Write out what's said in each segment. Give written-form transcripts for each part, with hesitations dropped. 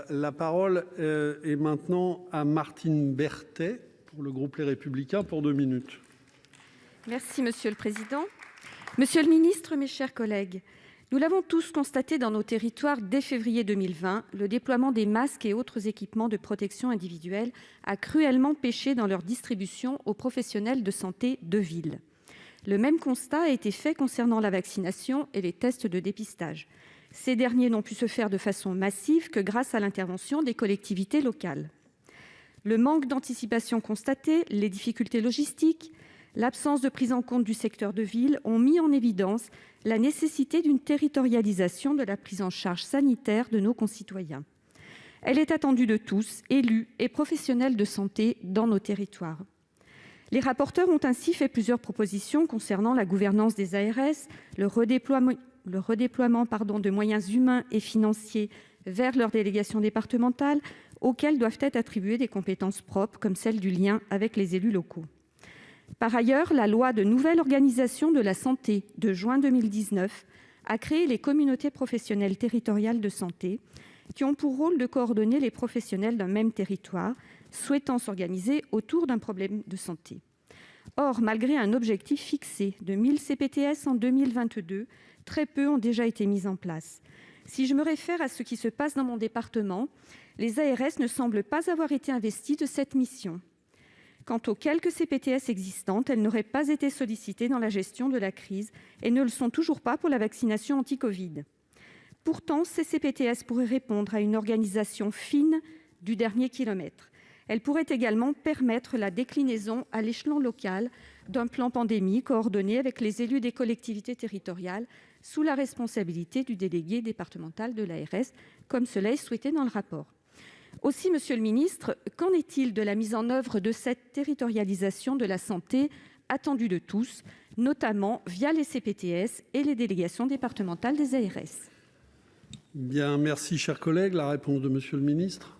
La parole est maintenant à Martine Berthet pour le groupe Les Républicains pour 2 minutes. Merci Monsieur le Président. Monsieur le Ministre, mes chers collègues, nous l'avons tous constaté dans nos territoires dès février 2020, le déploiement des masques et autres équipements de protection individuelle a cruellement péché dans leur distribution aux professionnels de santé de ville. Le même constat a été fait concernant la vaccination et les tests de dépistage. Ces derniers n'ont pu se faire de façon massive que grâce à l'intervention des collectivités locales. Le manque d'anticipation constaté, les difficultés logistiques, l'absence de prise en compte du secteur de ville ont mis en évidence la nécessité d'une territorialisation de la prise en charge sanitaire de nos concitoyens. Elle est attendue de tous, élus et professionnels de santé dans nos territoires. Les rapporteurs ont ainsi fait plusieurs propositions concernant la gouvernance des ARS, le redéploiement de moyens humains et financiers vers leurs délégations départementales, auxquelles doivent être attribuées des compétences propres, comme celle du lien avec les élus locaux. Par ailleurs, la loi de nouvelle organisation de la santé de juin 2019 a créé les communautés professionnelles territoriales de santé, qui ont pour rôle de coordonner les professionnels d'un même territoire souhaitant s'organiser autour d'un problème de santé. Or, malgré un objectif fixé de 1 000 CPTS en 2022, très peu ont déjà été mis en place. Si je me réfère à ce qui se passe dans mon département, les ARS ne semblent pas avoir été investies de cette mission. Quant aux quelques CPTS existantes, elles n'auraient pas été sollicitées dans la gestion de la crise et ne le sont toujours pas pour la vaccination anti-Covid. Pourtant, ces CPTS pourraient répondre à une organisation fine du dernier kilomètre. Elles pourraient également permettre la déclinaison à l'échelon local d'un plan pandémie coordonné avec les élus des collectivités territoriales sous la responsabilité du délégué départemental de l'ARS, comme cela est souhaité dans le rapport. Aussi, Monsieur le Ministre, qu'en est-il de la mise en œuvre de cette territorialisation de la santé attendue de tous, notamment via les CPTS et les délégations départementales des ARS ? Bien, merci, chers collègues. La réponse de Monsieur le Ministre.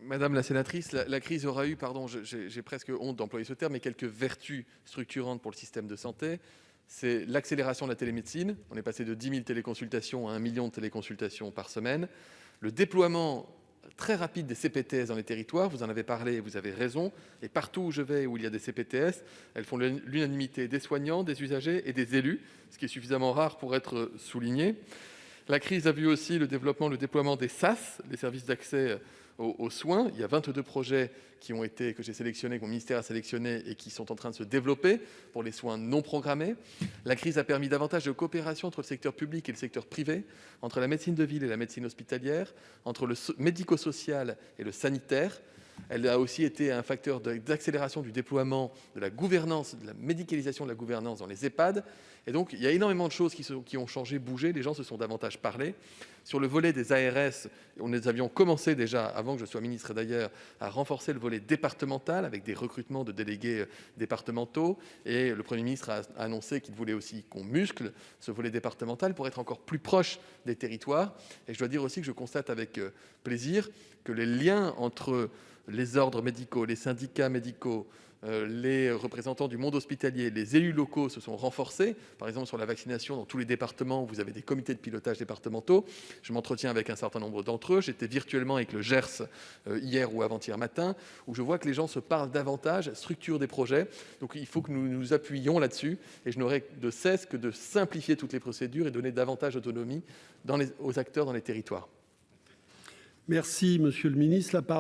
Madame la sénatrice, la crise aura eu, j'ai presque honte d'employer ce terme, mais quelques vertus structurantes pour le système de santé. C'est l'accélération de la télémédecine. On est passé de 10 000 téléconsultations à 1 million de téléconsultations par semaine. Le déploiement très rapide des CPTS dans les territoires, vous en avez parlé et vous avez raison. Et partout où je vais, où il y a des CPTS, elles font l'unanimité des soignants, des usagers et des élus, ce qui est suffisamment rare pour être souligné. La crise a vu aussi le déploiement des SAS, les services d'accès aux soins. Il y a 22 projets que j'ai sélectionnés, que mon ministère a sélectionnés et qui sont en train de se développer pour les soins non programmés. La crise a permis davantage de coopération entre le secteur public et le secteur privé, entre la médecine de ville et la médecine hospitalière, entre le médico-social et le sanitaire. Elle a aussi été un facteur d'accélération du déploiement de la gouvernance, de la médicalisation de la gouvernance dans les EHPAD. Et donc, il y a énormément de choses qui ont changé, bougé. Les gens se sont davantage parlé. Sur le volet des ARS, nous avions commencé déjà, avant que je sois ministre d'ailleurs, à renforcer le volet départemental avec des recrutements de délégués départementaux. Et le Premier ministre a annoncé qu'il voulait aussi qu'on muscle ce volet départemental pour être encore plus proche des territoires. Et je dois dire aussi que je constate avec plaisir que les liens entre les ordres médicaux, les syndicats médicaux, les représentants du monde hospitalier, les élus locaux se sont renforcés. Par exemple, sur la vaccination, dans tous les départements, vous avez des comités de pilotage départementaux. Je m'entretiens avec un certain nombre d'entre eux. J'étais virtuellement avec le GERS hier ou avant-hier matin, où je vois que les gens se parlent davantage, structurent des projets. Donc il faut que nous nous appuyions là-dessus. Et je n'aurai de cesse que de simplifier toutes les procédures et donner davantage d'autonomie aux acteurs dans les territoires. Merci, Monsieur le Ministre. La parole